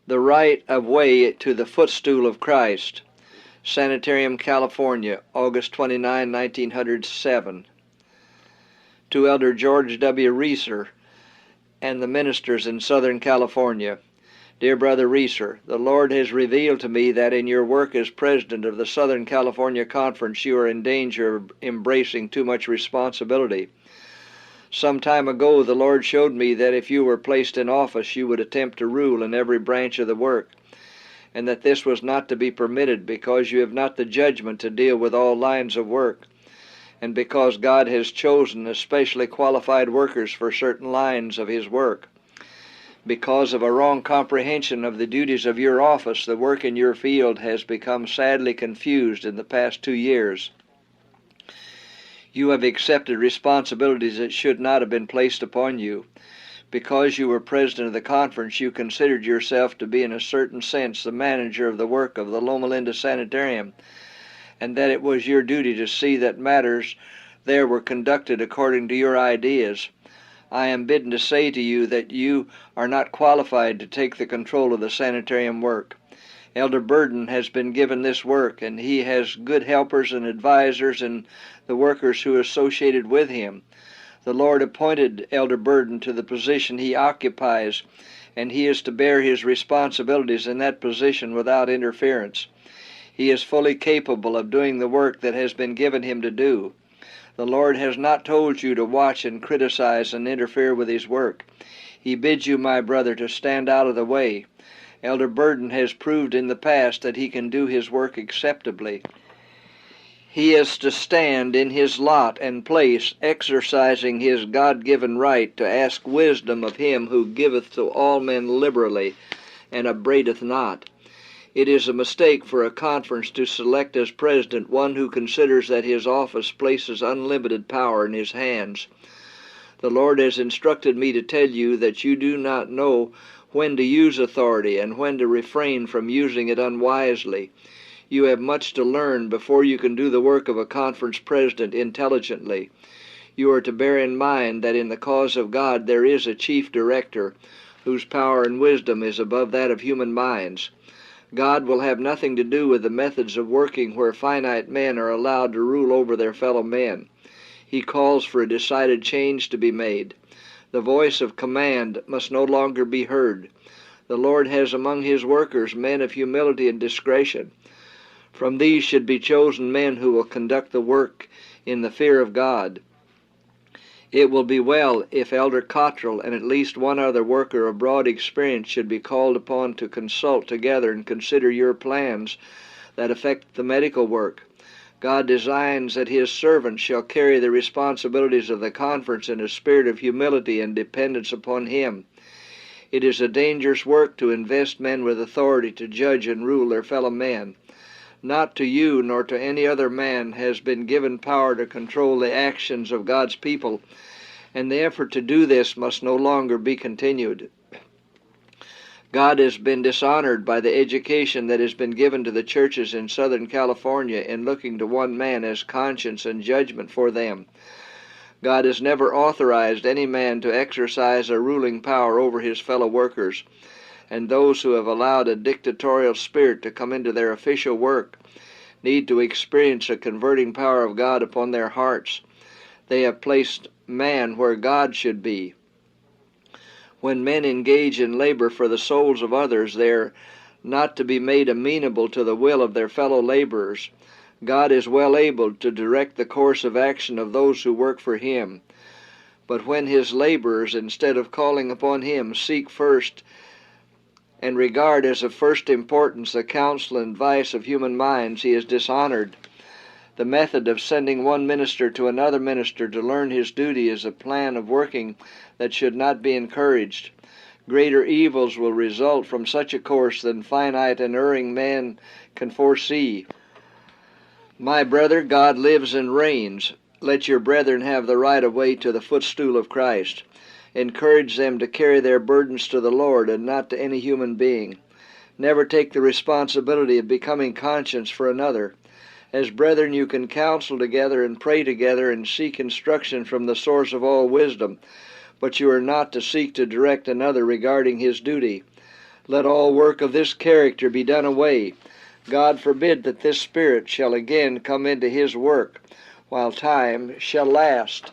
The Right of Way to the Footstool of Christ, Sanitarium, California, August 29, 1907. To Elder George W. Reeser and the ministers in Southern California. Dear Brother Reeser, the Lord has revealed to me that in your work as president of the Southern California Conference you are in danger of embracing too much responsibility. Some time ago the Lord showed me that if you were placed in office you would attempt to rule in every branch of the work, and that this was not to be permitted because you have not the judgment to deal with all lines of work, and because God has chosen especially qualified workers for certain lines of His work. Because of a wrong comprehension of the duties of your office, the work in your field has become sadly confused in the past 2 years. You have accepted responsibilities that should not have been placed upon you. Because you were president of the conference, you considered yourself to be in a certain sense the manager of the work of the Loma Linda Sanitarium, and that it was your duty to see that matters there were conducted according to your ideas. I am bidden to say to you that you are not qualified to take the control of the sanitarium work. Elder Burden has been given this work, and he has good helpers and advisors and the workers who are associated with him. The Lord appointed Elder Burden to the position he occupies, and he is to bear his responsibilities in that position without interference. He is fully capable of doing the work that has been given him to do. The Lord has not told you to watch and criticize and interfere with his work. He bids you, my brother, to stand out of the way. Elder Burden has proved in the past that he can do his work acceptably. He is to stand in his lot and place, exercising his God-given right to ask wisdom of him who giveth to all men liberally, and upbraideth not. It is a mistake for a conference to select as president one who considers that his office places unlimited power in his hands. The Lord has instructed me to tell you that you do not know when to use authority and when to refrain from using it unwisely. You have much to learn before you can do the work of a conference president intelligently. You are to bear in mind that in the cause of God there is a chief director, whose power and wisdom is above that of human minds. God will have nothing to do with the methods of working where finite men are allowed to rule over their fellow men. He calls for a decided change to be made. The voice of command must no longer be heard. The Lord has among his workers men of humility and discretion. From these should be chosen men who will conduct the work in the fear of God. It will be well if Elder Cottrell and at least one other worker of broad experience should be called upon to consult together and consider your plans that affect the medical work. God designs that his servants shall carry the responsibilities of the conference in a spirit of humility and dependence upon him. It is a dangerous work to invest men with authority to judge and rule their fellow men. Not to you nor to any other man has been given power to control the actions of God's people, and the effort to do this must no longer be continued. God has been dishonored by the education that has been given to the churches in Southern California in looking to one man as conscience and judgment for them. God has never authorized any man to exercise a ruling power over his fellow workers, and those who have allowed a dictatorial spirit to come into their official work need to experience a converting power of God upon their hearts. They have placed man where God should be. When men engage in labor for the souls of others, they are not to be made amenable to the will of their fellow laborers. God is well able to direct the course of action of those who work for him. But when his laborers, instead of calling upon him, seek first and regard as of first importance the counsel and advice of human minds, he is dishonored. The method of sending one minister to another minister to learn his duty is a plan of working that should not be encouraged. Greater evils will result from such a course than finite and erring men can foresee. My brother, God lives and reigns. Let your brethren have the right of way to the footstool of Christ. Encourage them to carry their burdens to the Lord and not to any human being. Never take the responsibility of becoming conscience for another. As brethren, you can counsel together and pray together and seek instruction from the source of all wisdom, but you are not to seek to direct another regarding his duty. Let all work of this character be done away. God forbid that this spirit shall again come into his work while time shall last.